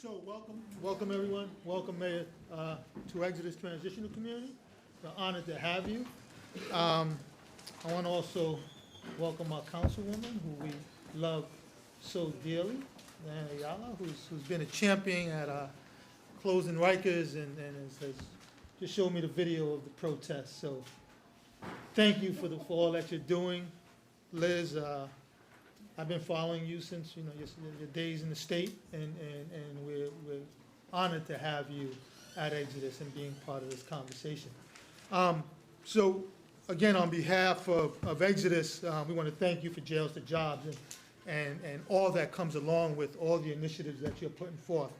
So welcome everyone. Welcome, Mayor, to Exodus Transitional Community. We're honored to have you. I want to also welcome our councilwoman, who we love so dearly, Diana Ayala, who's been a champion at closing Rikers and has just showed me the video of the protest. So thank you for all that you're doing. Liz, I've been following you since your days in the state, and we're honored to have you at Exodus and being part of this conversation. So again, on behalf of Exodus, we want to thank you for Jails to Jobs and all that comes along with all the initiatives that you're putting forth.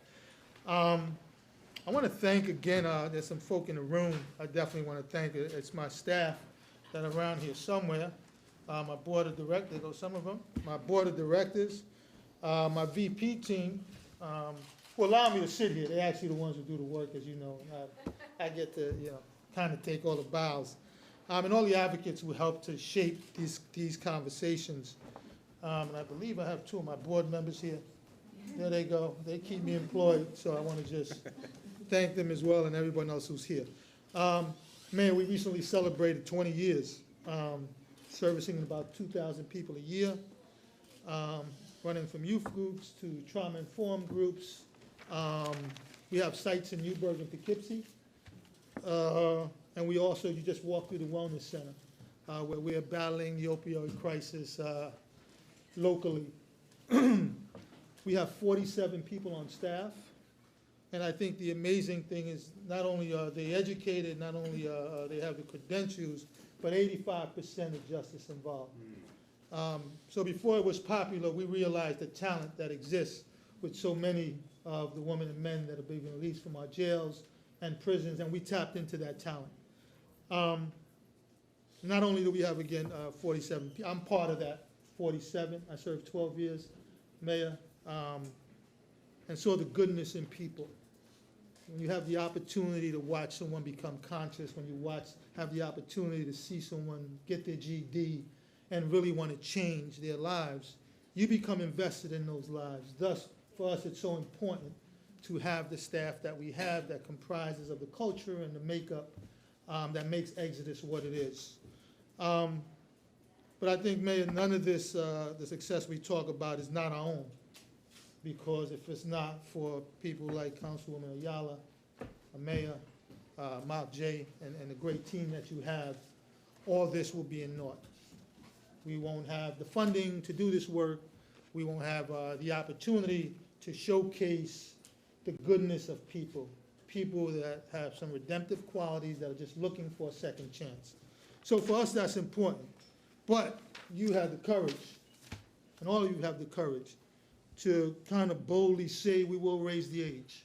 I want to thank again, there's some folk in the room I definitely want to thank. It's my staff that are around here somewhere. My board of directors, some of them, my board of directors, my VP team, who allow me to sit here. They're actually the ones who do the work, as you know. I get to, kind of take all the bows. And all the advocates who help to shape these conversations. And I believe I have two of my board members here. There they go. They keep me employed, so I want to just thank them as well and everyone else who's here. Mayor, we recently celebrated 20 years. Servicing about 2,000 people a year, running from youth groups to trauma-informed groups. We have sites in Newburgh and Poughkeepsie. And we also, you just walked through the Wellness Center, where we are battling the opioid crisis locally. We have 47 people on staff. And I think the amazing thing is not only are they educated, not only they have the credentials, but 85% of justice involved. So before it was popular, we realized the talent that exists with so many of the women and men that are being released from our jails and prisons, and we tapped into that talent. Not only do we have, again, 47, I'm part of that 47. I served 12 years, Mayor, and saw the goodness in people. When you have the opportunity to watch someone become conscious, when you have the opportunity to see someone get their GED and really want to change their lives, you become invested in those lives. Thus, for us, it's so important to have the staff that we have that comprises of the culture and the makeup that makes Exodus what it is. But I think, Mayor, none of this, the success we talk about is not our own. Because if it's not for people like Councilwoman Ayala, Mayor, Mark J., and the great team that you have, all this will be in naught. We won't have the funding to do this work. We won't have the opportunity to showcase the goodness of people, people that have some redemptive qualities that are just looking for a second chance. So for us, that's important. But you have the courage, and all of you have the courage, to kind of boldly say we will raise the age.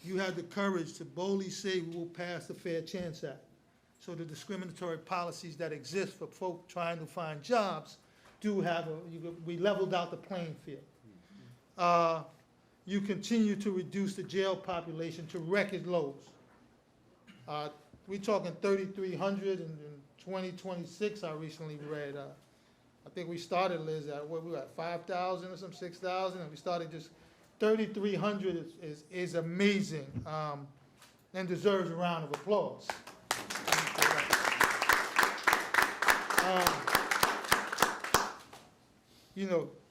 You have the courage to boldly say we will pass the Fair Chance Act. So the discriminatory policies that exist for folk trying to find jobs do have we leveled out the playing field. You continue to reduce the jail population to record lows. We're talking 3,300 in 2026, I recently read. I think we started, Liz, at what we were at 5,000 or some 6,000, and we started just 3,300 is amazing and deserves a round of applause.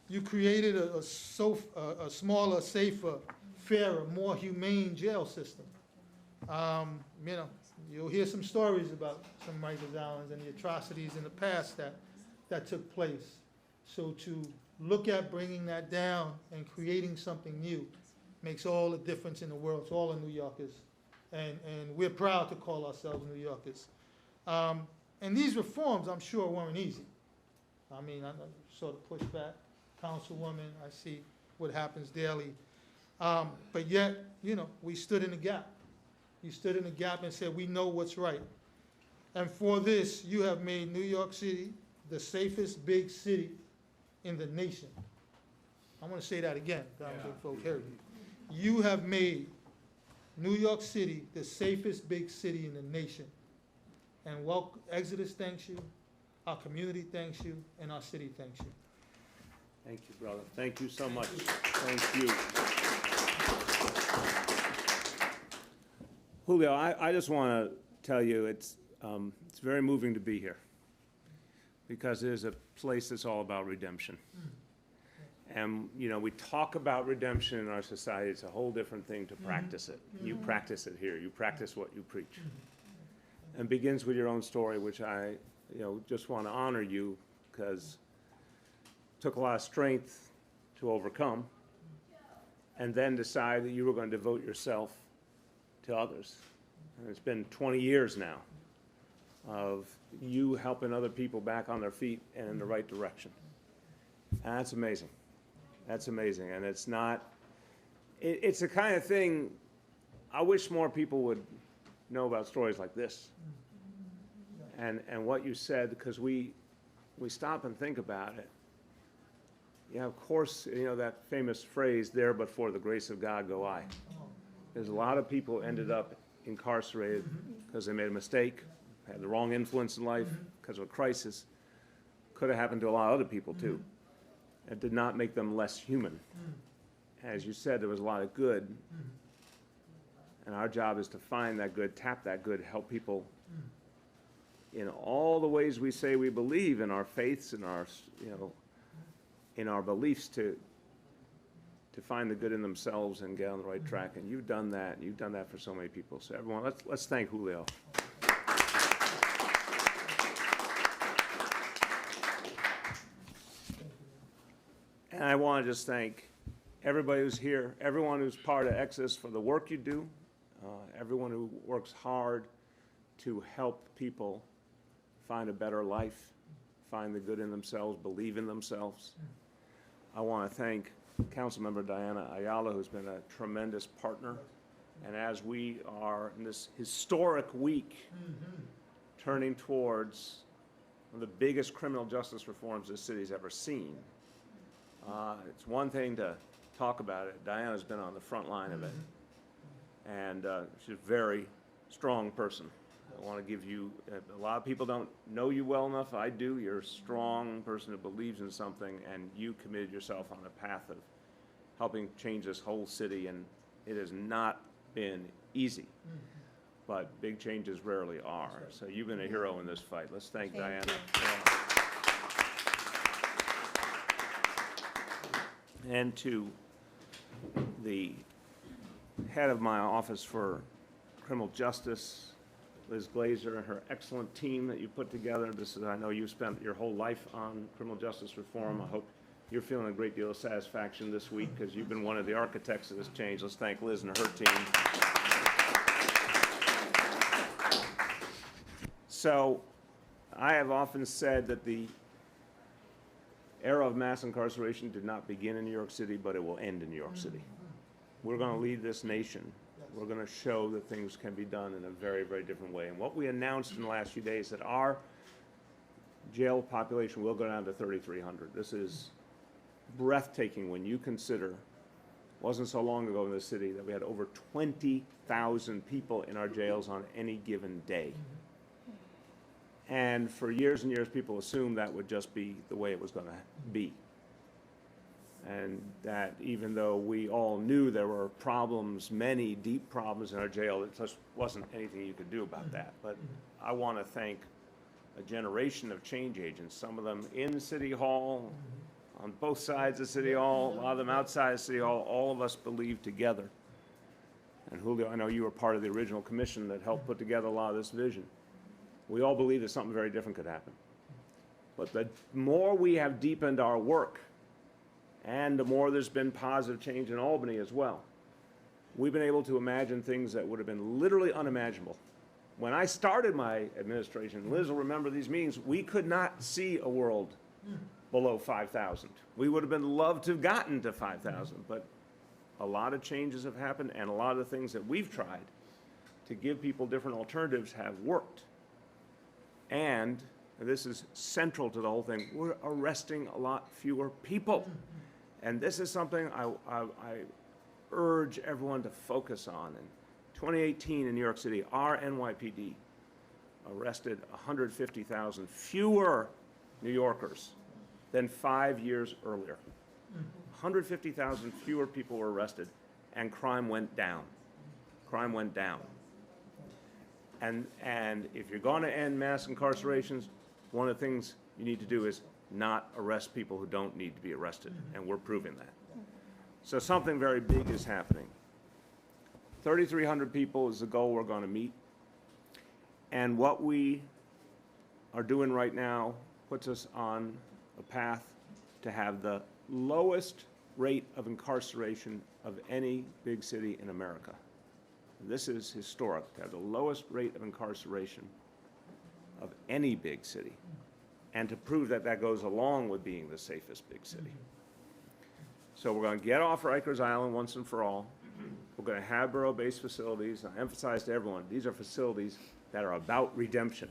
You created a smaller, safer, fairer, more humane jail system. You'll hear some stories about some Rikers Islands and the atrocities in the past that took place. So to look at bringing that down and creating something new makes all the difference in the world to all the New Yorkers. And we're proud to call ourselves New Yorkers. And these reforms, I'm sure, weren't easy. I mean, I sort of push back. Councilwoman, I see what happens daily. But yet, we stood in the gap. You stood in the gap and said, we know what's right. And for this, you have made New York City the safest big city in the nation. I want to say that again, because I'm sure folks heard it. You have made New York City the safest big city in the nation. And Exodus thanks you, our community thanks you, and our city thanks you. Thank you, brother. Thank you so much. Thank you. Julio, I just want to tell you it's very moving to be here because it is a place that's all about redemption. And, you know, we talk about redemption in our society. It's a whole different thing to practice it. You practice it here. You practice what you preach. And it begins with your own story, which I, just want to honor you because it took a lot of strength to overcome and then decide that you were going to devote yourself to others. And it's been 20 years now of you helping other people back on their feet and in the right direction. And that's amazing. That's amazing. And it's not, it's the kind of thing, I wish more people would know about stories like this. And what you said, because we stop and think about it. Yeah, of course, that famous phrase, there but for the grace of God go I. There's a lot of people ended up incarcerated because they made a mistake, had the wrong influence in life because of a crisis. Could have happened to a lot of other people too. It did not make them less human. As you said, there was a lot of good. And our job is to find that good, tap that good, help people in all the ways we say we believe in our faiths and our, in our beliefs to find the good in themselves and get on the right track. And you've done that. And you've done that for so many people. So everyone, let's thank Julio. And I want to just thank everybody who's here, everyone who's part of Exodus for the work you do, everyone who works hard to help people find a better life, find the good in themselves, believe in themselves. I want to thank Councilmember Diana Ayala, who's been a tremendous partner. And as we are in this historic week, turning towards one of the biggest criminal justice reforms this city's ever seen, it's one thing to talk about it. Diana's been on the front line of it. And she's a very strong person. I want to give you, a lot of people don't know you well enough. I do. You're a strong person who believes in something, and you committed yourself on a path of helping change this whole city, and it has not been easy. But big changes rarely are. So you've been a hero in this fight. Let's thank Diana. And to the head of my office for criminal justice, Liz Glazer, and her excellent team that you put together. I know you spent your whole life on criminal justice reform. I hope you're feeling a great deal of satisfaction this week because you've been one of the architects of this change. Let's thank Liz and her team. So I have often said that the era of mass incarceration did not begin in New York City, but it will end in New York City. We're going to lead this nation. We're going to show that things can be done in a very, very different way. And what we announced in the last few days, that our jail population will go down to 3,300. This is breathtaking when you consider, it wasn't so long ago in this city that we had over 20,000 people in our jails on any given day. And for years and years, people assumed that would just be the way it was going to be. And that even though we all knew there were problems, many deep problems in our jail, it just wasn't anything you could do about that. But I want to thank a generation of change agents, some of them in City Hall, on both sides of City Hall, a lot of them outside of City Hall. All of us believed together. And Julio, I know you were part of the original commission that helped put together a lot of this vision. We all believed that something very different could happen. But the more we have deepened our work, and the more there's been positive change in Albany as well, we've been able to imagine things that would have been literally unimaginable. When I started my administration, Liz will remember these meetings, we could not see a world below 5,000. We would have been loved to have gotten to 5,000, but a lot of changes have happened, and a lot of the things that we've tried to give people different alternatives have worked. And this is central to the whole thing, we're arresting a lot fewer people. And this is something I urge everyone to focus on. In 2018 in New York City, our NYPD arrested 150,000 fewer New Yorkers than 5 years earlier. 150,000 fewer people were arrested, and crime went down. Crime went down. And if you're going to end mass incarcerations, one of the things you need to do is not arrest people who don't need to be arrested, and we're proving that. So something very big is happening. 3,300 people is the goal we're going to meet. And what we are doing right now puts us on a path to have the lowest rate of incarceration of any big city in America. This is historic, to have the lowest rate of incarceration of any big city, and to prove that that goes along with being the safest big city. So we're going to get off Rikers Island once and for all. We're going to have borough-based facilities. I emphasize to everyone, these are facilities that are about redemption,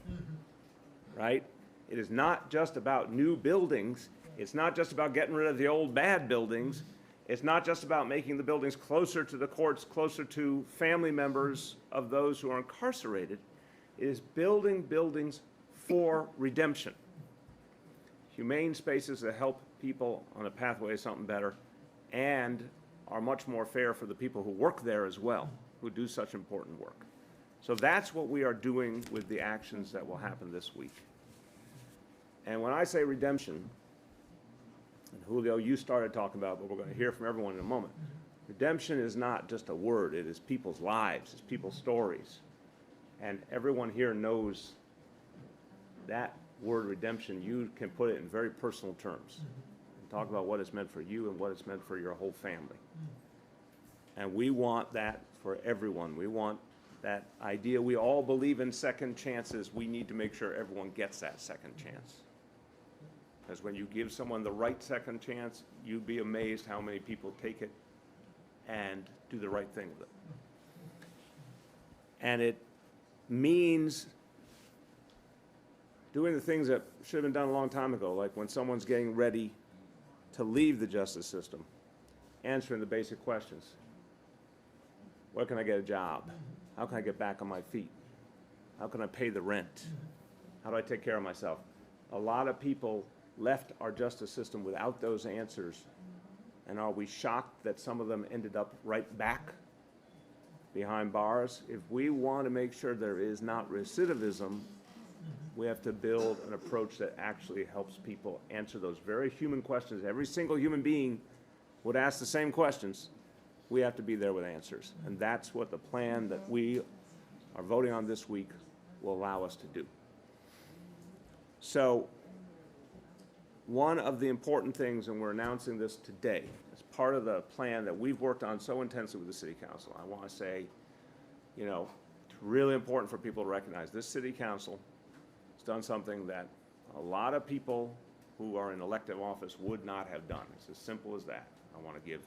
right? It is not just about new buildings. It's not just about getting rid of the old bad buildings. It's not just about making the buildings closer to the courts, closer to family members of those who are incarcerated. It is building buildings for redemption. Humane spaces that help people on a pathway to something better and are much more fair for the people who work there as well, who do such important work. So that's what we are doing with the actions that will happen this week. And when I say redemption, and Julio, you started talking about, but we're going to hear from everyone in a moment. Redemption is not just a word, it is people's lives, it's people's stories. And everyone here knows that word redemption, you can put it in very personal terms. And talk about what it's meant for you and what it's meant for your whole family. And we want that for everyone. We want that idea. We all believe in second chances. We need to make sure everyone gets that second chance. Because when you give someone the right second chance, you'd be amazed how many people take it and do the right thing with it. And it means doing the things that should have been done a long time ago, like when someone's getting ready to leave the justice system, answering the basic questions. Where can I get a job? How can I get back on my feet? How can I pay the rent? How do I take care of myself? A lot of people left our justice system without those answers, and are we shocked that some of them ended up right back behind bars? If we want to make sure there is not recidivism, we have to build an approach that actually helps people answer those very human questions. Every single human being would ask the same questions. We have to be there with answers, and that's what the plan that we are voting on this week will allow us to do. So one of the important things, and we're announcing this today, as part of the plan that we've worked on so intensely with the City Council, I want to say, you know, it's really important for people to recognize this City Council has done something that a lot of people who are in elective office would not have done. It's as simple as that. I want to give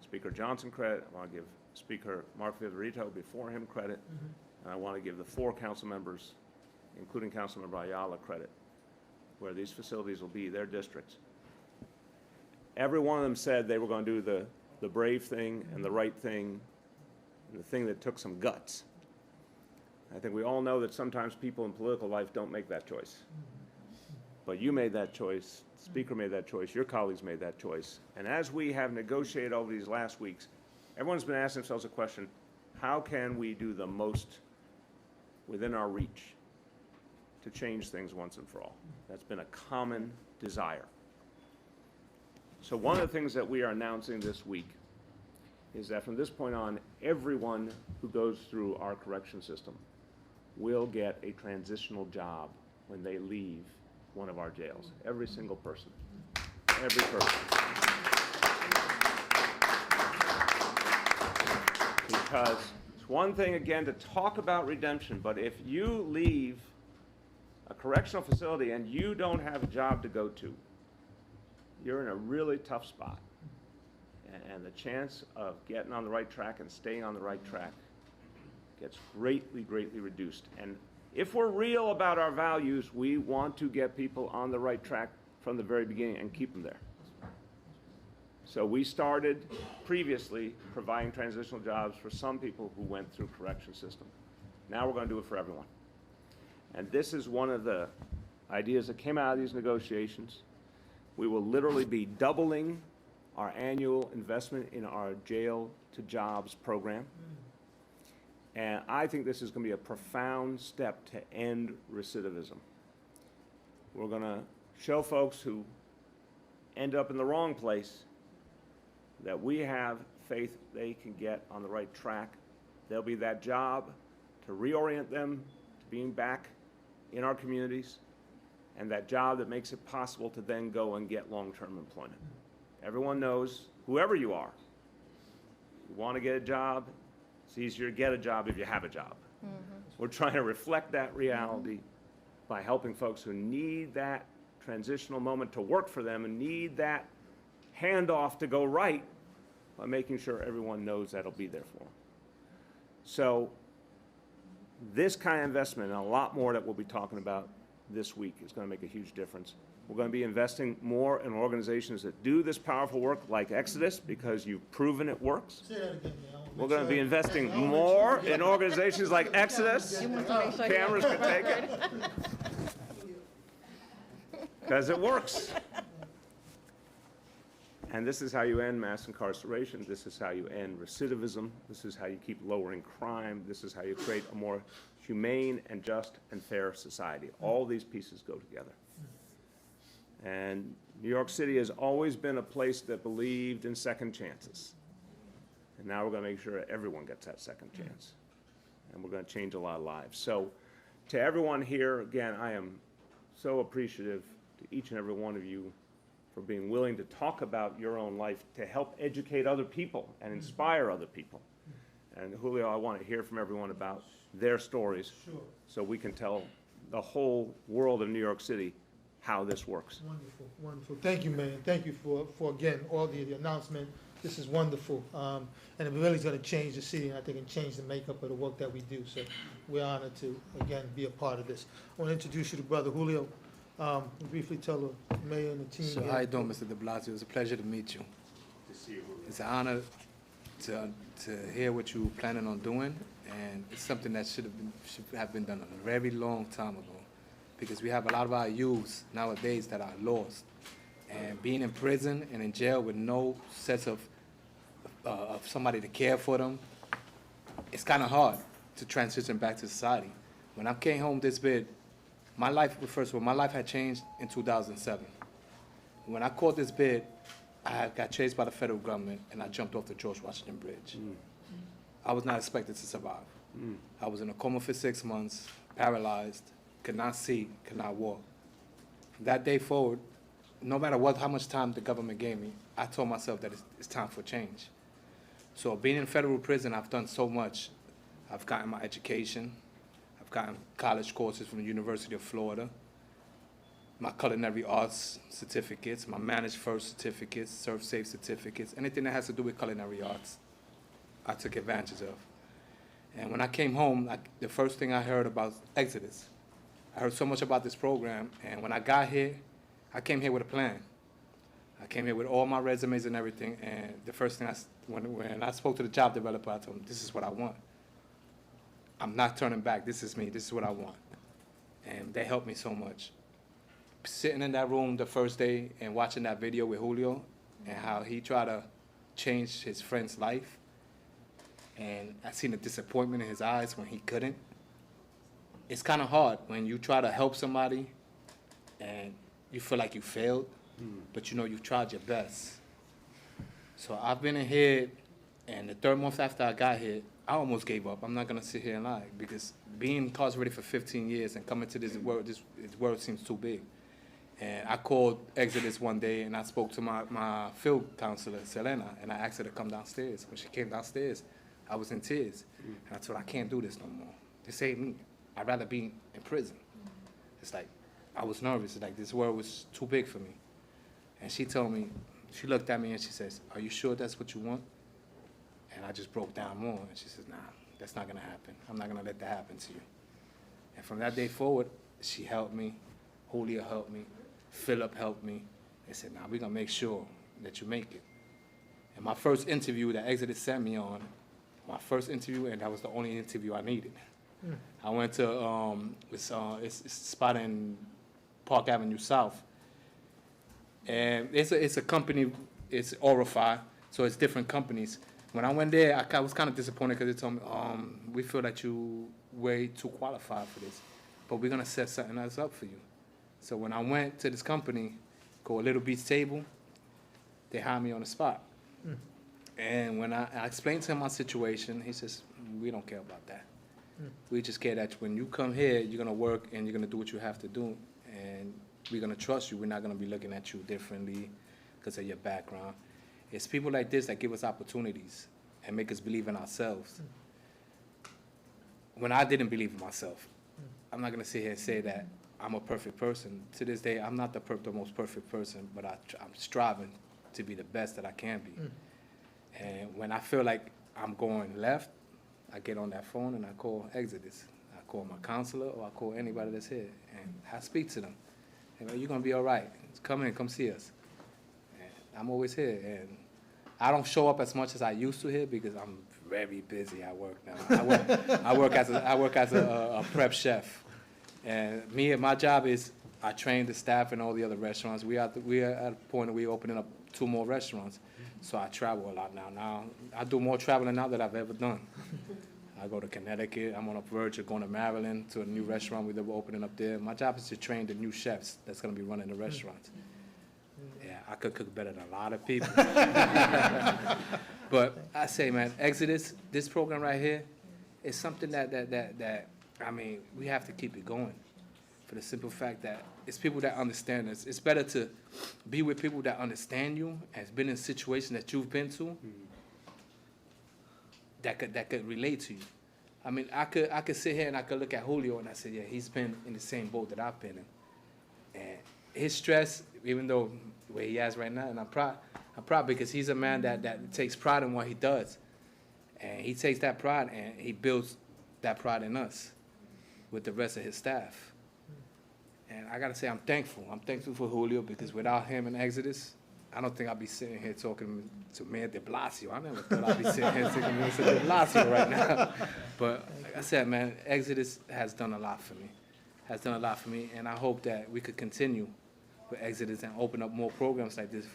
Speaker Johnson credit. I want to give Speaker Mark Viverito before him credit. And I want to give the 4 council members, including Councilmember Ayala, credit, where these facilities will be, their districts. Every one of them said they were going to do the brave thing and the right thing, and the thing that took some guts. I think we all know that sometimes people in political life don't make that choice. But you made that choice, the Speaker made that choice, your colleagues made that choice. And as we have negotiated over these last weeks, everyone's been asking themselves a question: how can we do the most within our reach to change things once and for all? That's been a common desire. So one of the things that we are announcing this week is that from this point on, everyone who goes through our correction system will get a transitional job when they leave one of our jails. Every single person. Every person. Because it's one thing, again, to talk about redemption, but if you leave a correctional facility and you don't have a job to go to, you're in a really tough spot. And the chance of getting on the right track and staying on the right track gets greatly, greatly reduced. And if we're real about our values, we want to get people on the right track from the very beginning and keep them there. So we started previously providing transitional jobs for some people who went through correction system. Now we're going to do it for everyone. And this is one of the ideas that came out of these negotiations. We will literally be doubling our annual investment in our Jail to Jobs program. And I think this is going to be a profound step to end recidivism. We're going to show folks who end up in the wrong place that we have faith they can get on the right track. There'll be that job to reorient them to being back in our communities, and that job that makes it possible to then go and get long-term employment. Everyone knows, whoever you are, you want to get a job, it's easier to get a job if you have a job. We're trying to reflect that reality by helping folks who need that transitional moment to work for them and need that handoff to go right, by making sure everyone knows that'll be there for them. So this kind of investment and a lot more that we'll be talking about this week is going to make a huge difference. We're going to be investing more in organizations that do this powerful work like Exodus, because you've proven it works. Say that again, man. I wanna We're make going to sure be I- investing I wanna make more sure- in organizations like Exodus. You want to make sure you Cameras can take it. Because it works. And this is how you end mass incarceration. This is how you end recidivism. This is how you keep lowering crime. This is how you create a more humane and just and fair society. All these pieces go together. And New York City has always been a place that believed in second chances. And now we're going to make sure everyone gets that second chance. And we're going to change a lot of lives. So to everyone here, again, I am so appreciative to each and every one of you for being willing to talk about your own life, to help educate other people and inspire other people. And Julio, I want to hear from everyone about their stories, Sure. so we can tell the whole world of New York City how this works. Wonderful, wonderful. Thank you, man. Thank you for again, all the announcement. This is wonderful. And it really is going to change the city, and I think it change the makeup of the work that we do. So we're honored to, again, be a part of this. I want to introduce you to Brother Julio. Briefly tell the mayor and the team. So here. how you doing, Mr. de Blasio? It's a pleasure to meet you. To see you, Julio. It's an honor to hear what you're planning on doing, and it's something that should have been done a very long time ago, because we have a lot of our youths nowadays that are lost, and being in prison and in jail with no sense of somebody to care for them, it's kind of hard to transition back to society. When I came home this bid, my life, first of all, my life had changed in 2007. When I caught this bid, I got chased by the federal government and I jumped off the George Washington Bridge. I was not expected to survive. I was in a coma for 6 months, paralyzed, could not see, could not walk. From that day forward, no matter how much time the government gave me, I told myself that it's time for change. So being in federal prison, I've done so much. I've gotten my education. I've gotten college courses from the University of Florida, my culinary arts certificates, my managed first certificates, serve safe certificates, anything that has to do with culinary arts, I took advantage of. And when I came home, the first thing I heard about Exodus. I heard so much about this program, and when I got here, I came here with a plan. I came here with all my resumes and everything, and the first thing when I spoke to the job developer, I told him, this is what I want. I'm not turning back. This is me. This is what I want. And they helped me so much. Sitting in that room the first day and watching that video with Julio and how he tried to change his friend's life, and I seen the disappointment in his eyes when he couldn't. It's kind of hard when you try to help somebody and you feel like you failed, but you know you've tried your best. So I've been in here, and the third month after I got here, I almost gave up. I'm not gonna sit here and lie, because being incarcerated for 15 years and coming to this world seems too big. And I called Exodus one day and I spoke to my field counselor, Selena, and I asked her to come downstairs. When she came downstairs, I was in tears. And I told her, I can't do this no more. This ain't me. I'd rather be in prison. It's like, I was nervous. It's like this world was too big for me. And she told me, she looked at me and she says, are you sure that's what you want? And I just broke down more, and she says, nah, that's not gonna happen. I'm not gonna let that happen to you. And from that day forward, she helped me, Julio helped me, Philip helped me. They said, nah, we're gonna make sure that you make it. And my first interview that Exodus sent me on, my first interview, and that was the only interview I needed. I went to, it's a spot in Park Avenue South. And it's a company it's Orify, so it's different companies. When I went there, I was kind of disappointed because they told me, we feel that you way too qualified for this, but we're gonna set something else up for you. So when I went to this company called Little Beach Table, they hired me on the spot. And when I explained to him my situation, he says, we don't care about that. We just care that when you come here, you're gonna work and you're gonna do what you have to do, and we're gonna trust you. We're not gonna be looking at you differently because of your background. It's people like this that give us opportunities and make us believe in ourselves. When I didn't believe in myself, I'm not gonna sit here and say that I'm a perfect person. To this day, I'm not the most perfect person, but I'm striving to be the best that I can be. And when I feel like I'm going left, I get on that phone and I call Exodus. I call my counselor or I call anybody that's here, and I speak to them. And you're gonna be all right. Come in, come see us. And I'm always here, and I don't show up as much as I used to here because I'm very busy at work now. I work as a prep chef, and my job is I train the staff in all the other restaurants. We are at a point where we're opening up 2 more restaurants. So I travel a lot now. Now, I do more traveling now than I've ever done. I go to Connecticut. I'm on the verge of going to Maryland to a new restaurant we're opening up there. My job is to train the new chefs that's going to be running the restaurants. Yeah, I could cook better than a lot of people. But I say, man, Exodus, this program right here, is something that I mean, we have to keep it going for the simple fact that it's people that understand us. It's better to be with people that understand you, has been in a situation that you've been to, that could relate to you. I mean, I could sit here and I could look at Julio and I say, yeah, he's been in the same boat that I've been in. And his stress, even though where he is right now, and I'm proud because he's a man that takes pride in what he does. And he takes that pride and he builds that pride in us with the rest of his staff. And I gotta say, I'm thankful. I'm thankful for Julio because without him and Exodus, I don't think I'd be sitting here talking to Mayor de Blasio. I never thought I'd be sitting here talking to Mr. de Blasio right now. But like I said, man, Exodus has done a lot for me. And I hope that we could continue with Exodus and open up more programs like this,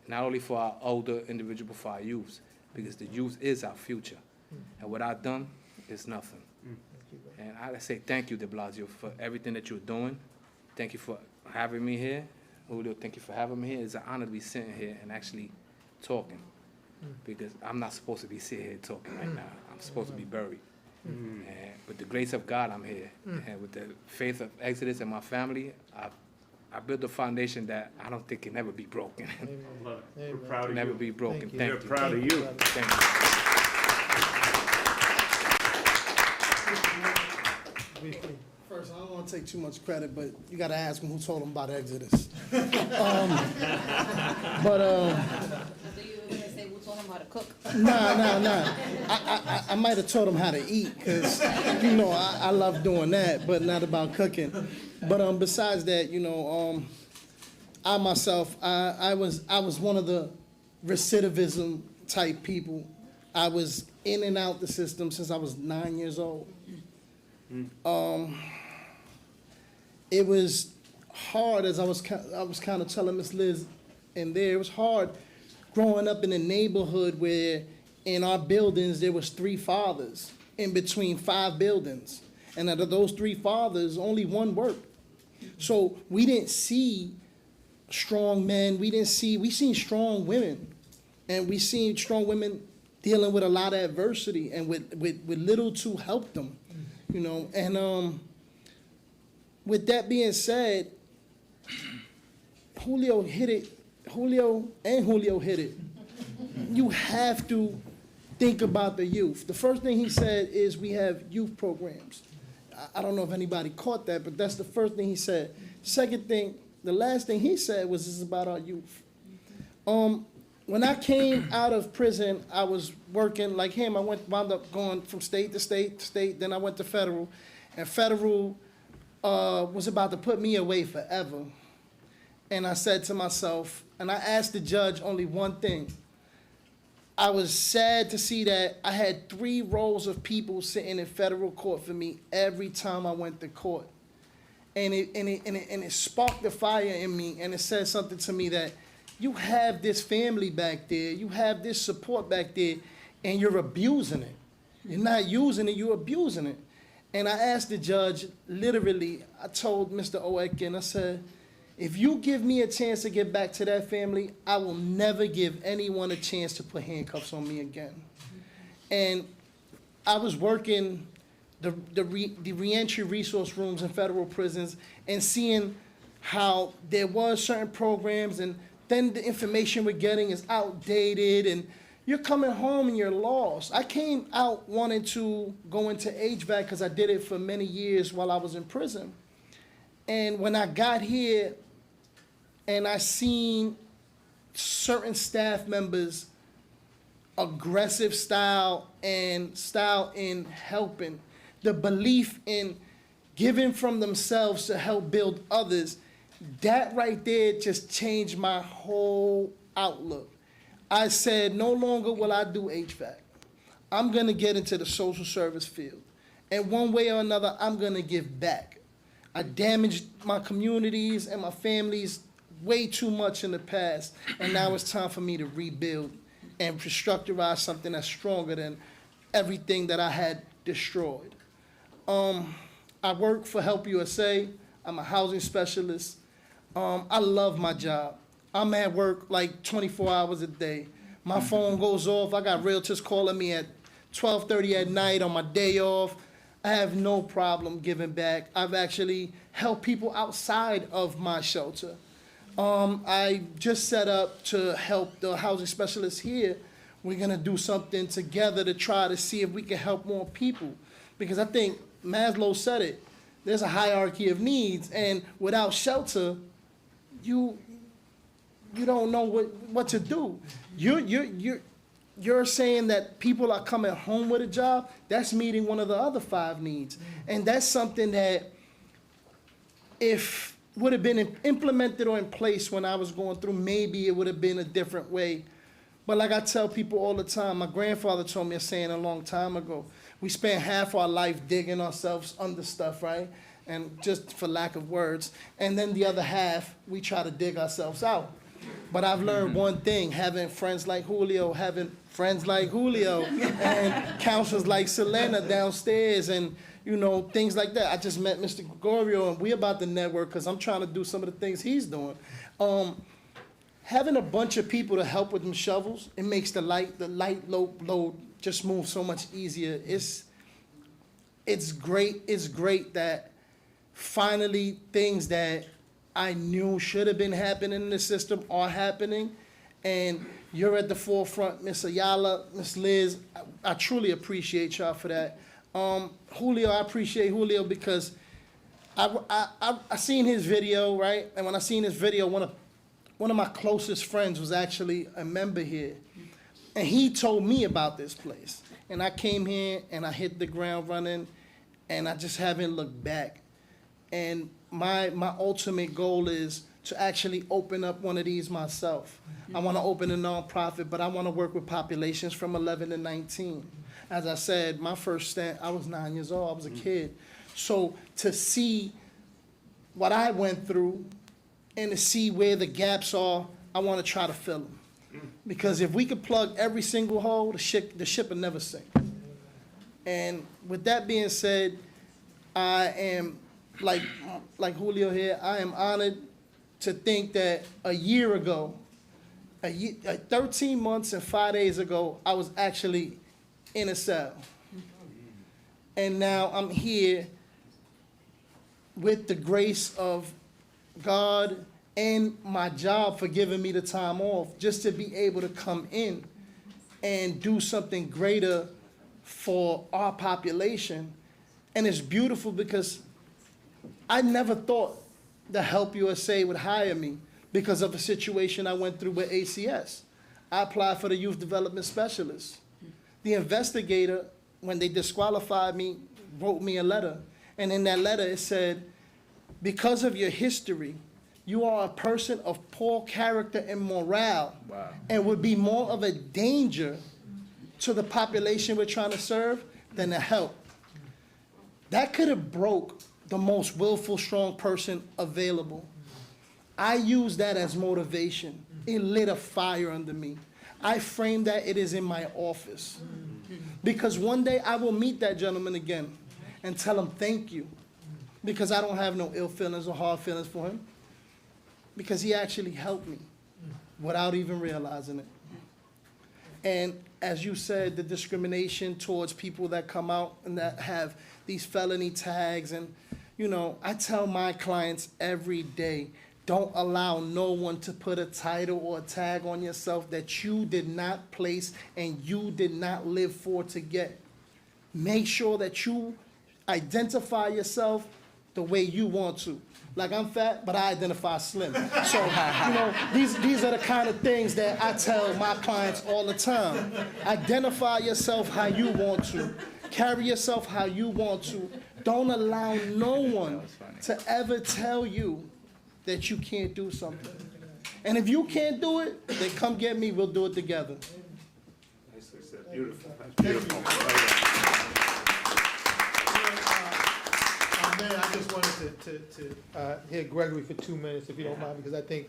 not only for our older individuals, but for our youth, because the youth is our future. And without them, it's nothing. And I say thank you, de Blasio, for everything that you're doing. Thank you for having me here. Julio, thank you for having me here. It's an honor to be sitting here and actually talking, because I'm not supposed to be sitting here talking right now. I'm supposed to be buried. And with the grace of God, I'm here. And with the faith of Exodus and my family, I built a foundation that I don't think can never be broken. Love it. We're proud of you. Never be broken. Thank you. Thank We're you. proud of you. Thank you. Briefly. First, I don't want to take too much credit, but you got to ask him who told him about Exodus. So you were gonna say who told him how to cook? Nah. I might have taught him how to eat, because, I love doing that, but not about cooking. But besides that, I myself, I was one of the recidivism type people. I was in and out the system since I was 9 years old. It was hard, as I was kind of telling Miss Liz in there. It was hard growing up in a neighborhood where in our buildings there was 3 fathers in between 5 buildings, and out of those 3 fathers, only one worked. So we didn't see strong men. We seen strong women, and we seen strong women dealing with a lot of adversity and with little to help them, And with that being said, Julio hit it. Julio hit it. You have to think about the youth. The first thing he said is we have youth programs. I don't know if anybody caught that, but that's the first thing he said. Second thing, the last thing he said was this is about our youth. When I came out of prison, I was working like him. I wound up going from state to state to state. Then I went to federal, and federal was about to put me away forever. And I said to myself, and I asked the judge only one thing. I was sad to see that I had 3 rows of people sitting in federal court for me every time I went to court. And it sparked the fire in me, and it said something to me that, you have this family back there, you have this support back there, and you're abusing it. You're not using it, you're abusing it. And I asked the judge, literally, I told Mr. Oetken, I said, if you give me a chance to get back to that family, I will never give anyone a chance to put handcuffs on me again. And I was working the reentry resource rooms in federal prisons and seeing how there was certain programs and then the information we're getting is outdated and you're coming home and you're lost. I came out wanting to go into HVAC because I did it for many years while I was in prison. And when I got here and I seen certain staff members aggressive style in helping, the belief in giving from themselves to help build others, that right there just changed my whole outlook. I said, no longer will I do HVAC. I'm gonna get into the social service field. And one way or another, I'm gonna give back. I damaged my communities and my families way too much in the past, and now it's time for me to rebuild and restructurize something that's stronger than everything that I had destroyed. I work for Help USA. I'm a housing specialist. I love my job. I'm at work like 24 hours a day. My phone goes off. I got realtors calling me at 12:30 at night on my day off. I have no problem giving back. I've actually helped people outside of my shelter. I just set up to help the housing specialists here. We're gonna do something together to try to see if we can help more people. Because I think Maslow said it, there's a hierarchy of needs, and without shelter, you don't know what to do. You're saying that people are coming home with a job, that's meeting one of the other 5 needs. And that's something that if would have been implemented or in place when I was going through, maybe it would have been a different way. But like I tell people all the time, my grandfather told me a saying a long time ago, we spend half our life digging ourselves under stuff, right? And just for lack of words. And then the other half, we try to dig ourselves out. But I've learned one thing, having friends like Julio, and counselors like Selena downstairs, and things like that. I just met Mr. Gregorio, and we about to network because I'm trying to do some of the things he's doing. Having a bunch of people to help with them shovels, it makes the light load just move so much easier. It's great that finally things that I knew should have been happening in the system are happening, and you're at the forefront, Miss Ayala, Miss Liz. I truly appreciate y'all for that. Julio, I appreciate Julio because I seen his video, right? And when I seen his video, one of my closest friends was actually a member here, and he told me about this place. And I came here and I hit the ground running, and I just haven't looked back. And my ultimate goal is to actually open up one of these myself. I want to open a nonprofit, but I want to work with populations from 11 to 19. As I said, my first stint, I was 9 years old, I was a kid. So to see what I went through and to see where the gaps are, I want to try to fill them. Because if we could plug every single hole, the ship will never sink. And with that being said, I am, like Julio here, I am honored to think that a year ago, 13 months and 5 days ago, I was actually in a cell. And now I'm here with the grace of God and my job for giving me the time off just to be able to come in and do something greater for our population. And it's beautiful because I never thought the Help USA would hire me because of a situation I went through with ACS. I applied for the youth development specialist. The investigator, when they disqualified me, wrote me a letter. And in that letter it said, because of your history, you are a person of poor character and morale. Wow. And would be more of a danger to the population we're trying to serve than to help. That could have broke the most willful, strong person available. I use that as motivation it lit a fire under me. I frame that it is in my office. Because one day I will meet that gentleman again and tell him thank you. Because I don't have no ill feelings or hard feelings for him. Because he actually helped me without even realizing it. And as you said, the discrimination towards people that come out and that have these felony tags. And, you know, I tell my clients every day, don't allow no one to put a title or a tag on yourself that you did not place and you did not live for to get. Make sure that you identify yourself the way you want to. Like, I'm fat, but I identify slim. So, you know, these are the kind of things that I tell my clients all the time. Identify yourself how you want to. Carry yourself how you want to. Don't allow no one to ever tell you that you can't do something. And if you can't do it, then come get me, we'll do it together. Nicely said. Beautiful. That's beautiful. Mayor, I just wanted to hear Gregory for 2 minutes, if you don't mind, because I think,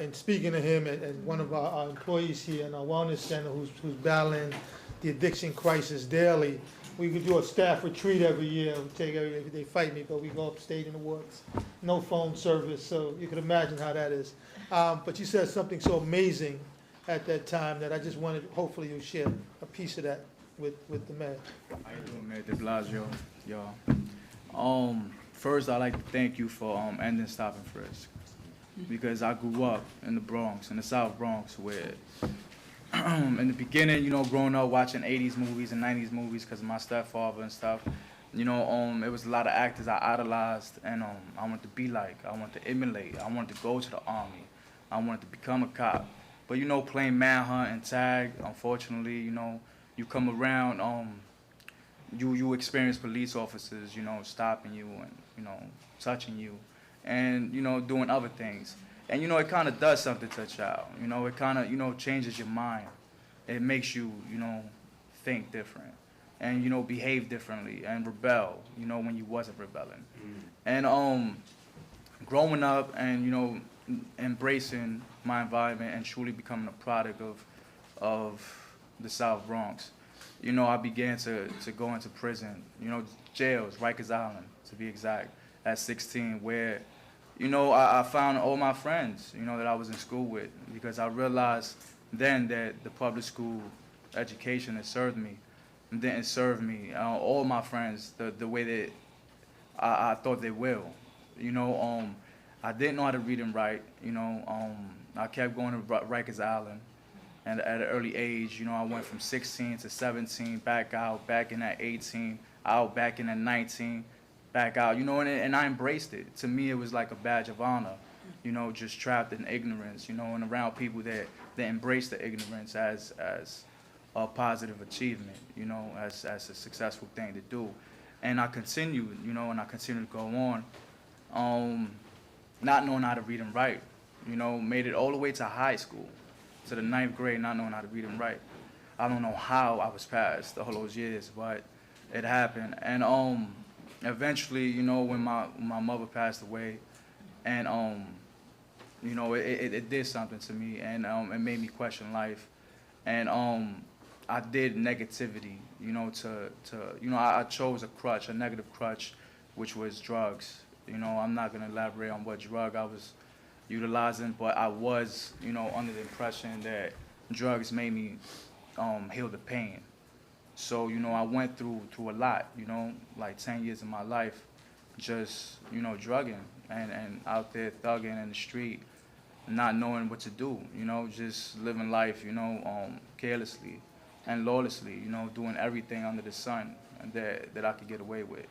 in speaking to him and one of our employees here in our wellness center who's battling the addiction crisis daily, we could do a staff retreat every year. They fight me, but we go upstate in the woods. No phone service, so you can imagine how that is. But you said something so amazing at that time that I just wanted, hopefully you'll share a piece of that with the mayor. How you doing, Mayor de Blasio, y'all? First, I'd like to thank you for ending Stop and Frisk, because I grew up in the Bronx, in the South Bronx, where in the beginning, you know, growing up watching 80s movies and 90s movies because of my stepfather and stuff, you know, it was a lot of actors I idolized and I wanted to be like, I wanted to emulate, I wanted to go to the Army, I wanted to become a cop. But, you know, playing manhunt and tag, unfortunately, you know, you come around, you experience police officers, you know, stopping you and, you know, touching you and, you know, doing other things. And, you know, it kind of does something to a child. You know, it kind of, you know, changes your mind. It makes you, you know, think different and, you know, behave differently and rebel, you know, when you wasn't rebelling. And growing up and, you know, embracing my environment and truly becoming a product of the South Bronx, you know, I began to go into prison, you know, jails, Rikers Island, to be exact, at 16, where, you know, I found all my friends, you know, that I was in school with, because I realized then that the public school education that served me didn't serve me, all my friends, the way that I thought they will. You know, I didn't know how to read and write, you know, I kept going to Rikers Island. And at an early age, you know, I went from 16 to 17, back out, back in at 18, out, back in at 19, back out, you know, and I embraced it. To me, it was like a badge of honor, you know, just trapped in ignorance, you know, and around people that embrace the ignorance as a positive achievement, you know, as a successful thing to do. And I continued, you know, and I continued to go on, not knowing how to read and write, you know, made it all the way to high school, to the 9th grade, not knowing how to read and write. I don't know how I was passed all those years, but it happened. And eventually, you know, when my mother passed away, and you know, it did something to me, and it made me question life. And I did negativity, you know, to you know, I chose a crutch, a negative crutch, which was drugs. You know, I'm not gonna elaborate on what drug I was utilizing, but I was, you know, under the impression that drugs made me heal the pain. So, you know, I went through a lot, you know, like 10 years of my life, just, you know, drugging and out there thugging in the street, not knowing what to do, you know, just living life, you know, carelessly and lawlessly, you know, doing everything under the sun that I could get away with.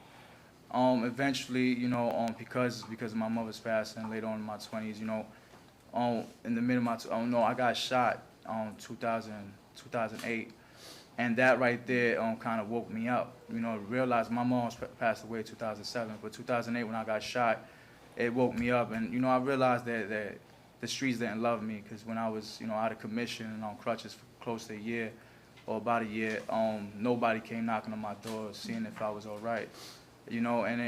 Eventually, you know, because of my mother's passing later on in my 20s, you know, in the middle of my, I got shot 2008, and that right there kind of woke me up. You know, realized my mom passed away in 2007, but 2008 when I got shot, it woke me up, and you know, I realized that the streets didn't love me, because when I was, you know, out of commission and on crutches for close to a year or about a year, nobody came knocking on my door seeing if I was all right. You know, and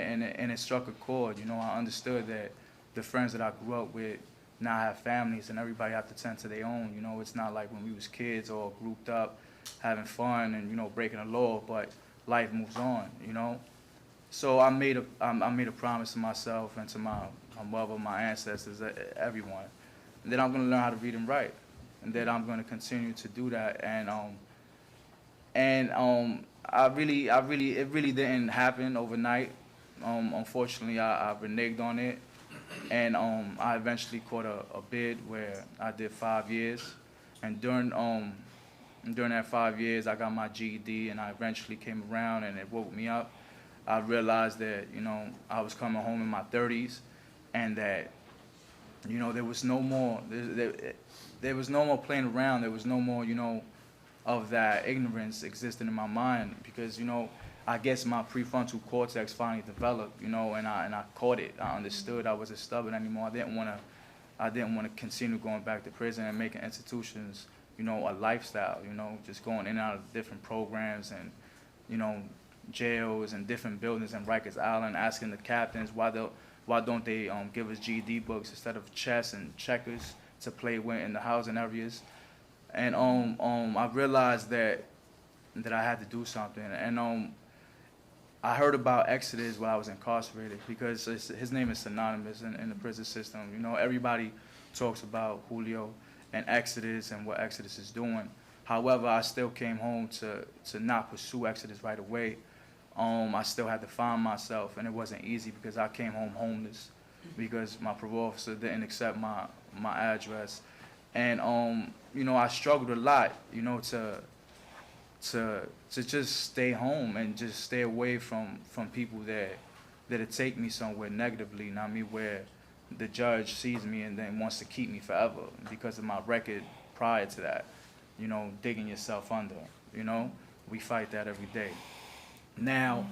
it struck a chord. You know, I understood that the friends that I grew up with now have families and everybody have to tend to their own. You know, it's not like when we was kids all grouped up, having fun and, you know, breaking the law, but life moves on, you know? So I made a promise to myself and to my mother, my ancestors, everyone, that I'm gonna learn how to read and write, and that I'm gonna continue to do that. And it really didn't happen overnight. Unfortunately, I reneged on it, and I eventually caught a bid where I did 5 years, and during that 5 years, I got my GED, and I eventually came around, and it woke me up. I realized that, you know, I was coming home in my 30s, and that, you know, there was no more playing around. There was no more, you know, of that ignorance existing in my mind, because, you know, I guess my prefrontal cortex finally developed, you know, and I caught it. I understood. I wasn't stubborn anymore. I didn't want to continue going back to prison and making institutions, you know, a lifestyle, you know, just going in and out of different programs and, you know, jails and different buildings in Rikers Island, asking the captains why don't they give us GED books instead of chess and checkers to play with in the housing areas. And I realized that I had to do something. And I heard about Exodus while I was incarcerated, because his name is synonymous in the prison system. You know, everybody talks about Julio and Exodus and what Exodus is doing. However, I still came home to not pursue Exodus right away. I still had to find myself, and it wasn't easy because I came home homeless because my parole officer didn't accept my address. And you know, I struggled a lot, you know, to just stay home and just stay away from people that'd take me somewhere negatively, you know what I mean, where the judge sees me and then wants to keep me forever because of my record prior to that, you know, digging yourself under, you know. We fight that every day. Now,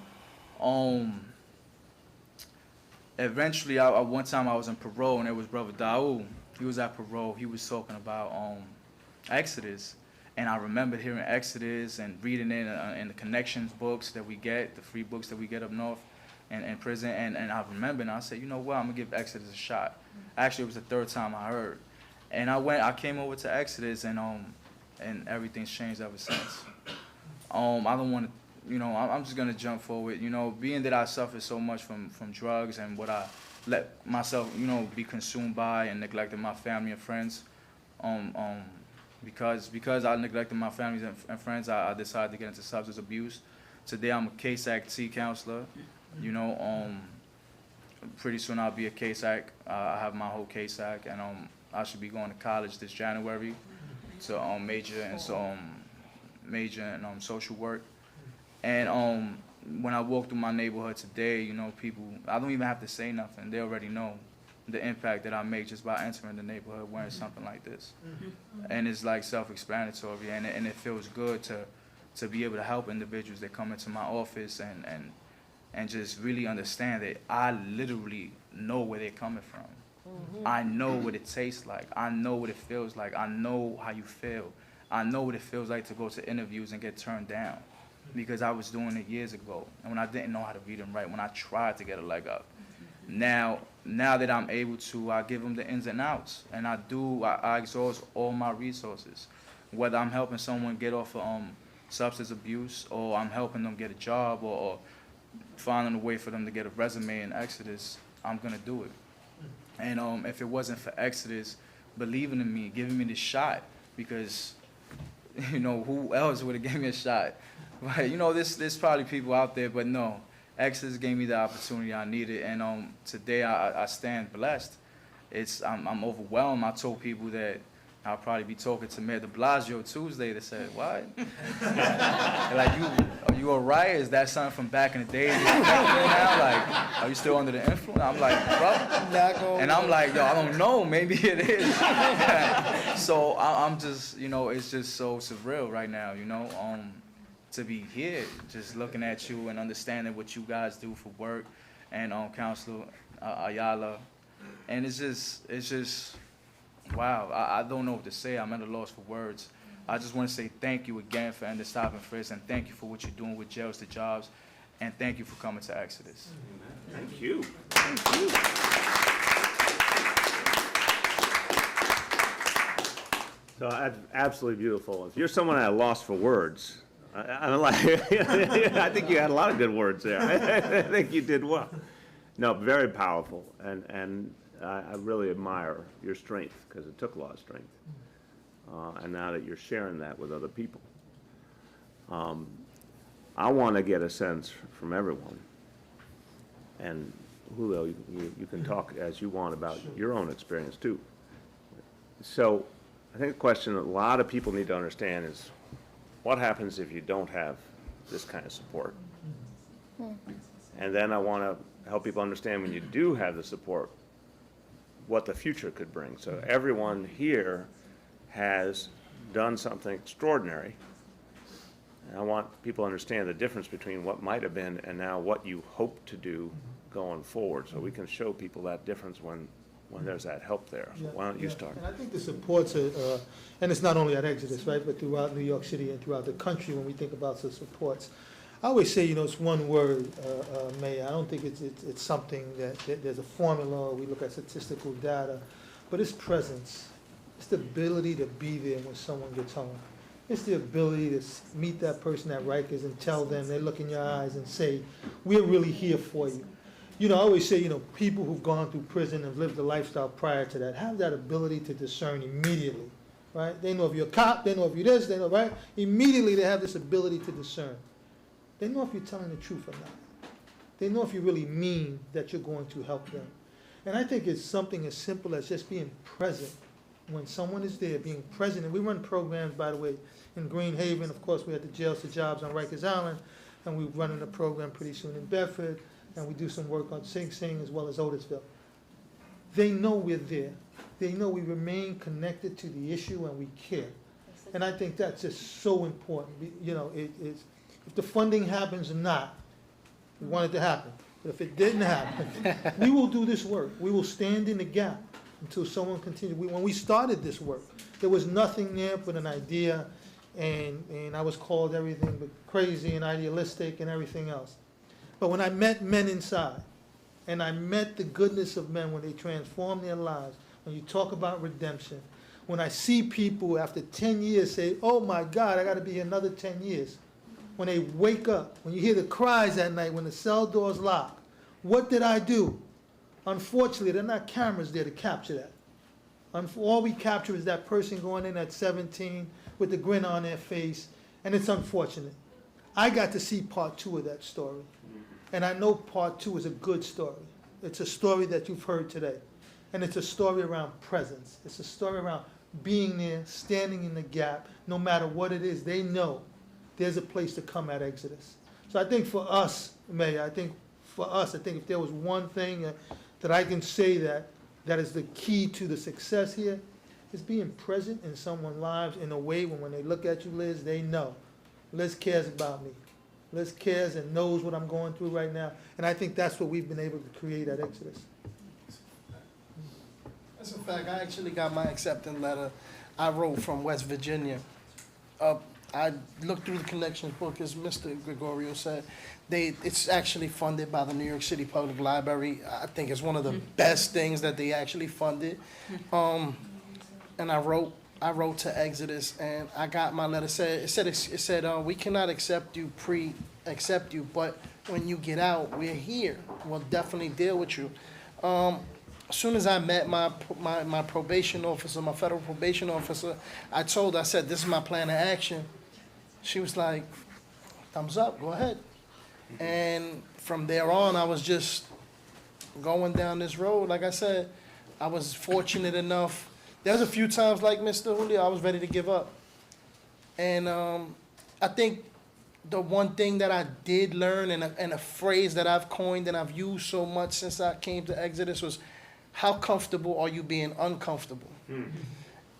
eventually, one time I was in parole, and there was Brother Daoud. He was at parole. He was talking about Exodus, and I remember hearing Exodus and reading it in the connections books that we get, the free books that we get up north in prison, and I remember, and I said, you know what, I'm gonna give Exodus a shot. Actually, it was the third time I heard, and I came over to Exodus, and everything's changed ever since. I don't want to. You know, I'm just gonna jump forward. You know, being that I suffered so much from drugs and what I let myself, you know, be consumed by and neglected my family and friends, because I neglected my family and friends, I decided to get into substance abuse. Today I'm a Case Act T counselor. You know, pretty soon I'll be a Case Act. I have my whole Case Act, and I should be going to college this January to major in social work. And when I walk through my neighborhood today, you know, people, I don't even have to say nothing. They already know the impact that I make just by entering the neighborhood wearing something like this. And it's like self-explanatory, and it feels good to be able to help individuals that come into my office and just really understand that I literally know where they're coming from. I know what it tastes like. I know what it feels like. I know how you feel. I know what it feels like to go to interviews and get turned down, because I was doing it years ago, and when I didn't know how to read and write, when I tried to get a leg up. Now that I'm able to, I give them the ins and outs, and I exhaust all my resources. Whether I'm helping someone get off of substance abuse, or I'm helping them get a job, or finding a way for them to get a resume in Exodus, I'm gonna do it. And if it wasn't for Exodus believing in me, giving me the shot, because, you know, who else would have given me a shot? Right, you know, there's probably people out there, but no, Exodus gave me the opportunity I needed, and today I stand blessed. I'm overwhelmed. I told people that I'll probably be talking to Mayor de Blasio Tuesday. They said, what? Like, are you all right? Is that something from back in the day? Now? Like, are you still under the influence? I'm like, bro. And I'm like, yo, I don't know. Maybe it is. So I'm just, you know, it's just so surreal right now, you know, to be here, just looking at you and understanding what you guys do for work, and Counselor Ayala. And it's just, wow, I don't know what to say. I'm at a loss for words. I just want to say thank you again for ending stop and frisk, and thank you for what you're doing with Jails to Jobs, and thank you for coming to Exodus. Thank you. Thank you. So that's absolutely beautiful. If you're someone at a loss for words, I'm like, I think you had a lot of good words there. I think you did well. No, very powerful, and I really admire your strength, because it took a lot of strength. And now that you're sharing that with other people. I want to get a sense from everyone, and Julio, you can talk as you want about your own experience too. So I think the question that a lot of people need to understand is, what happens if you don't have this kind of support? And then I want to help people understand, when you do have the support, what the future could bring. So everyone here has done something extraordinary. And I want people to understand the difference between what might have been and now what you hope to do going forward, so we can show people that difference when there's that help there. So why don't you start? And I think the supports, and it's not only at Exodus, right, but throughout New York City and throughout the country when we think about the supports. I always say, it's one word, Mayor. I don't think it's something that there's a formula, or we look at statistical data, but it's presence. It's the ability to be there when someone gets home. It's the ability to meet that person at Rikers and tell them, they look in your eyes and say, we're really here for you. I always say, people who've gone through prison and lived a lifestyle prior to that have that ability to discern immediately, right? They know if you're a cop, they know if you're this, they know, right? Immediately they have this ability to discern. They know if you're telling the truth or not. They know if you really mean that you're going to help them. And I think it's something as simple as just being present when someone is there, being present. And we run programs, by the way, in Green Haven. Of course, we had the Jails to Jobs on Rikers Island, and we're running a program pretty soon in Bedford, and we do some work on Sing Sing as well as Otisville. They know we're there. They know we remain connected to the issue and we care. And I think that's just so important. It's, if the funding happens or not, we want it to happen. But if it didn't happen, we will do this work. We will stand in the gap until someone continues. When we started this work, there was nothing there but an idea, and I was called everything but crazy and idealistic and everything else. But when I met men inside, and I met the goodness of men when they transform their lives, when you talk about redemption, when I see people after 10 years say, oh my God, I got to be here another 10 years. When they wake up, when you hear the cries at night, when the cell doors lock, what did I do? Unfortunately, there are not cameras there to capture that. All we capture is that person going in at 17 with the grin on their face, and it's unfortunate. I got to see part 2 of that story, and I know part 2 is a good story. It's a story that you've heard today, and it's a story around presence. It's a story around being there, standing in the gap, no matter what it is. They know there's a place to come at Exodus. So I think for us, Mayor, I think if there was one thing that I can say that is the key to the success here, is being present in someone's lives in a way when they look at you, Liz, they know Liz cares about me. Liz cares and knows what I'm going through right now. And I think that's what we've been able to create at Exodus. That's a fact. I actually got my acceptance letter I wrote from West Virginia. I looked through the connections book, as Mr. Gregorio said. It's actually funded by the New York City Public Library. I think it's one of the best things that they actually funded. And I wrote to Exodus, and I got my letter. It said we cannot accept you, but when you get out, we're here. We'll definitely deal with you. As soon as I met my probation officer, my federal probation officer, I said, this is my plan of action. She was like, thumbs up, go ahead. And from there on, I was just going down this road. Like I said, I was fortunate enough. There's a few times, like Mr. Julio, I was ready to give up. And I think the one thing that I did learn, and a phrase that I've coined and I've used so much since I came to Exodus, was, how comfortable are you being uncomfortable?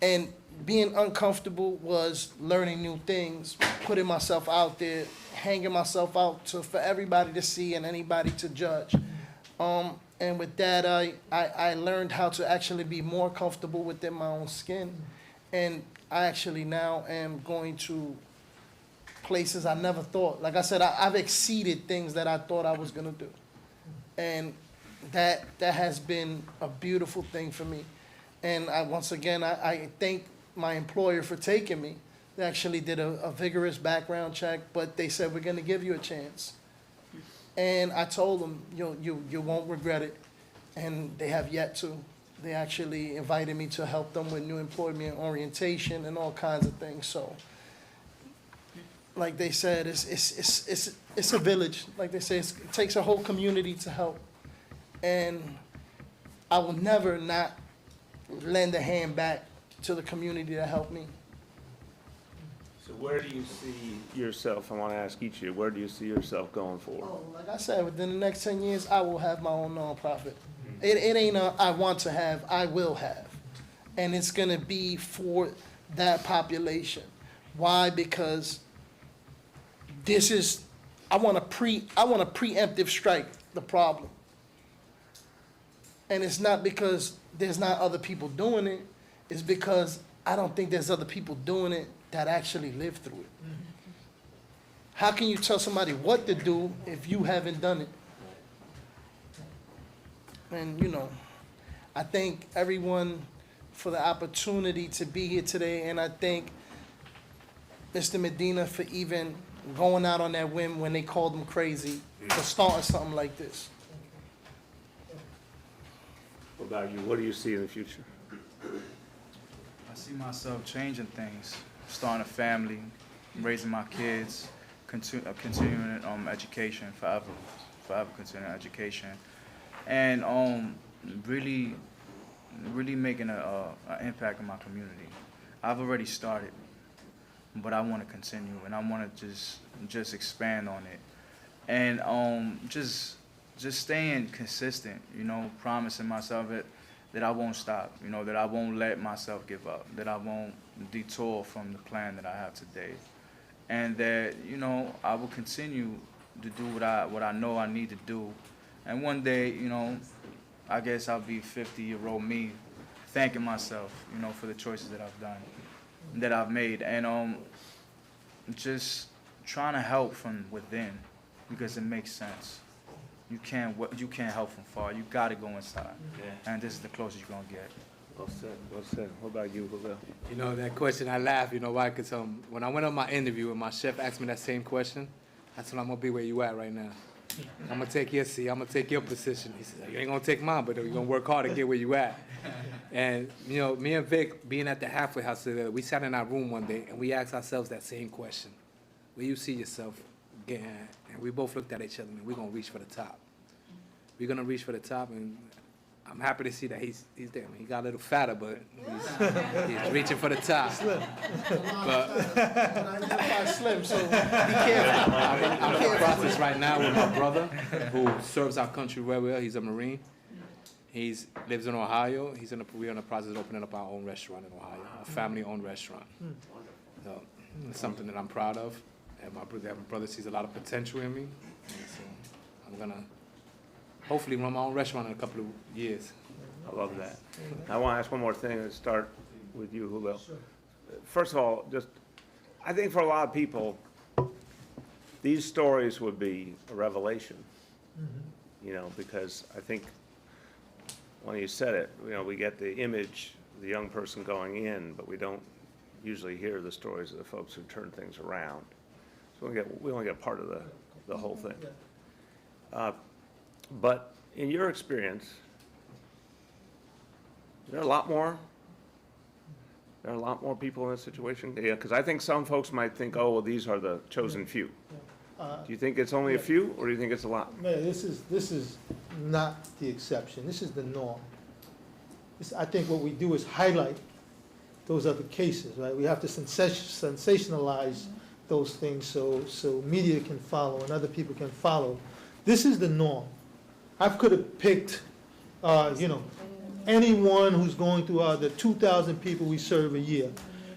And being uncomfortable was learning new things, putting myself out there, hanging myself out for everybody to see and anybody to judge. And with that, I learned how to actually be more comfortable within my own skin. And I actually now am going to places I never thought. Like I said, I've exceeded things that I thought I was going to do. And that has been a beautiful thing for me. And once again, I thank my employer for taking me. They actually did a vigorous background check, but they said, we're gonna give you a chance. And I told them, you won't regret it, and they have yet to. They actually invited me to help them with new employment orientation and all kinds of things, so. Like they said, it's a village, like they say, it takes a whole community to help. And I will never not lend a hand back to the community that helped me. So where do you see yourself, I want to ask each of you, where do you see yourself going forward? Oh, like I said, within the next 10 years, I will have my own nonprofit. It ain't a I want to have, I will have. And it's gonna be for that population. Why? Because this is, I want a preemptive strike the problem. And it's not because there's not other people doing it, it's because I don't think there's other people doing it that actually live through it. How can you tell somebody what to do if you haven't done it? And, I thank everyone for the opportunity to be here today, and I thank Mr. Medina for even going out on that whim when they called him crazy for starting something like this. What about you? What do you see in the future? I see myself changing things, starting a family, raising my kids, continuing education forever continuing education, and really making an impact in my community. I've already started, but I want to continue, and I want to just expand on it, and just staying consistent. Promising myself that I won't stop. That I won't let myself give up. That I won't detour from the plan that I have today, and that I will continue to do what I know I need to do, and one day I guess I'll be 50-year-old me, thanking myself for the choices that I've done, that I've made, and just trying to help from within, because it makes sense. You can't help from far. You got to go inside, and this is the closest you're gonna get. Well said, well said. What about you, Jaleel? That question, I laugh, why? Because when I went on my interview and my chef asked me that same question, I told him, I'm going to be where you at right now. I'm going to take your seat. I'm going to take your position. He said, you ain't going to take mine, but you're going to work hard to get where you at. And, me and Vic, being at the halfway house together, we sat in our room one day and we asked ourselves that same question. Where you see yourself getting at? And we both looked at each other, and we're going to reach for the top. We're going to reach for the top, and I'm happy to see that he's there. He got a little fatter, but he's reaching for the top. But Slim, so be careful. I'm in the process right now with my brother, who serves our country very well. He's a Marine. He lives in Ohio. We're in the process of opening up our own restaurant in Ohio, a family-owned restaurant. So it's something that I'm proud of, and my brother sees a lot of potential in me. And so I'm gonna hopefully run my own restaurant in a couple of years. I love that. I want to ask one more thing and start with you, Jaleel. First of all, I think for a lot of people, these stories would be a revelation, because I think when you said it, we get the image of the young person going in, but we don't usually hear the stories of the folks who turn things around. So we only get part of the whole thing. But in your experience, there are a lot more people in this situation? Yeah, because I think some folks might think, oh, well, these are the chosen few. Do you think it's only a few, or do you think it's a lot? Mayor, this is not the exception. This is the norm. I think what we do is highlight those other cases, right? We have to sensationalize those things so media can follow and other people can follow. This is the norm. I could have picked, anyone who's going through the 2,000 people we serve a year,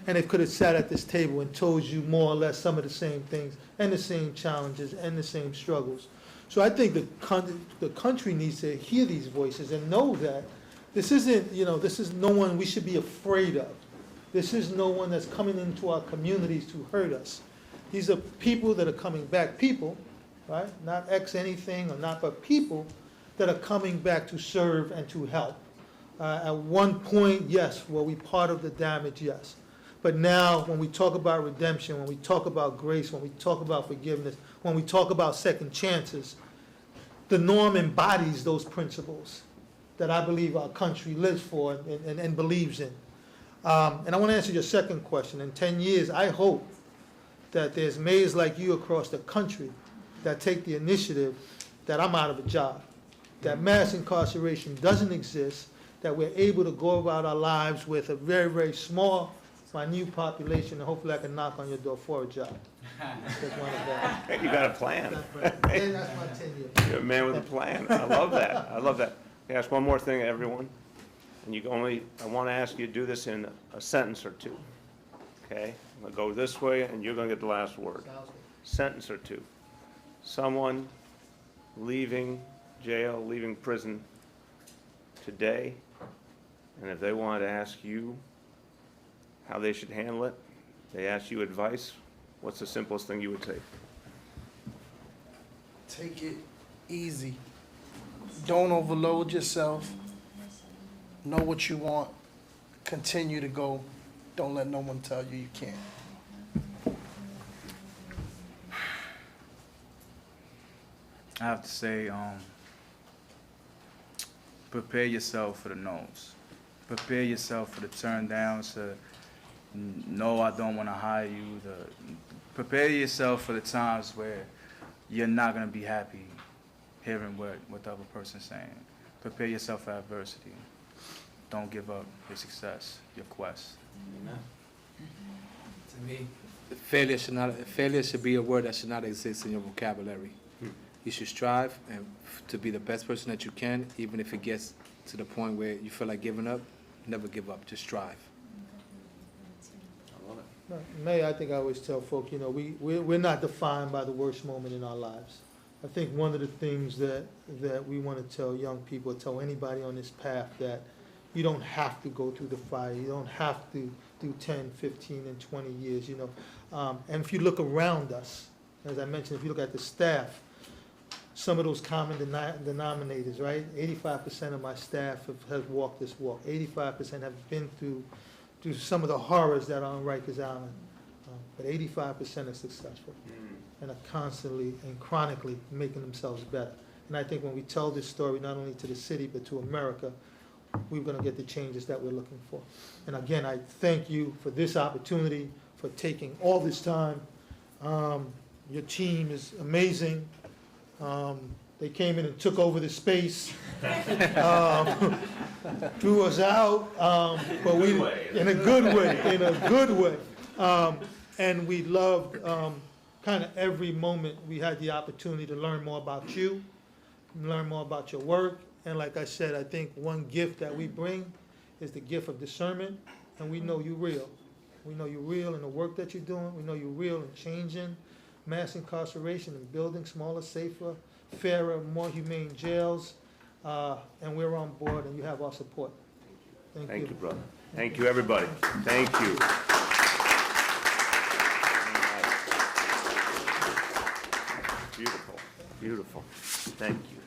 and they could have sat at this table and told you more or less some of the same things and the same challenges and the same struggles. So I think the country needs to hear these voices and know that this isn't, this is no one we should be afraid of. This is no one that's coming into our communities to hurt us. These are people that are coming back, people, right? Not ex anything or not, but people that are coming back to serve and to help. At one point, yes, were we part of the damage? Yes. But now, when we talk about redemption, when we talk about grace, when we talk about forgiveness, when we talk about second chances, the norm embodies those principles that I believe our country lives for and believes in. And I want to answer your second question. In 10 years, I hope that there's mayors like you across the country that take the initiative that I'm out of a job, that mass incarceration doesn't exist, that we're able to go about our lives with a very, very small, minute population, and hopefully I can knock on your door for a job. That's one of that. You got a plan. That's my 10-year. You're a man with a plan. I love that. I love that. Can I ask one more thing, everyone? And you can only, I want to ask you to do this in a sentence or two. Okay? I'm going to go this way, and you're going to get the last word. Sentence or two. Someone leaving jail, leaving prison today, and if they wanted to ask you how they should handle it, they ask you advice, what's the simplest thing you would say? Take it easy. Don't overload yourself. Know what you want. Continue to go. Don't let no one tell you you can't. I have to say, prepare yourself for the no's. Prepare yourself for the turn downs. No, I don't want to hire you. Prepare yourself for the times where you're not going to be happy hearing what the other person's saying. Prepare yourself for adversity. Don't give up your success, your quest. To me, failure should be a word that should not exist in your vocabulary. You should strive to be the best person that you can, even if it gets to the point where you feel like giving up. Never give up. Just strive. May, I think I always tell folk, we're not defined by the worst moment in our lives. I think one of the things that we want to tell young people, tell anybody on this path, that you don't have to go through the fire. You don't have to do 10, 15, and 20 years, And if you look around us, as I mentioned, if you look at the staff, some of those common denominators, right? 85% of my staff have walked this walk. 85% have been through some of the horrors that are on Rikers Island. But 85% are successful and are constantly and chronically making themselves better. And I think when we tell this story, not only to the city, but to America, we're going to get the changes that we're looking for. And again, I thank you for this opportunity, for taking all this time. Your team is amazing. They came in and took over the space, threw us out, but we, in a good way. And we loved kind of every moment we had the opportunity to learn more about you, learn more about your work. And like I said, I think one gift that we bring is the gift of discernment, and we know you're real. We know you're real in the work that you're doing. We know you're real in changing mass incarceration and building smaller, safer, fairer, more humane jails. And we're on board, and you have our support. Thank you, brother. Thank you, everybody. Thank you. Beautiful, beautiful. Thank you.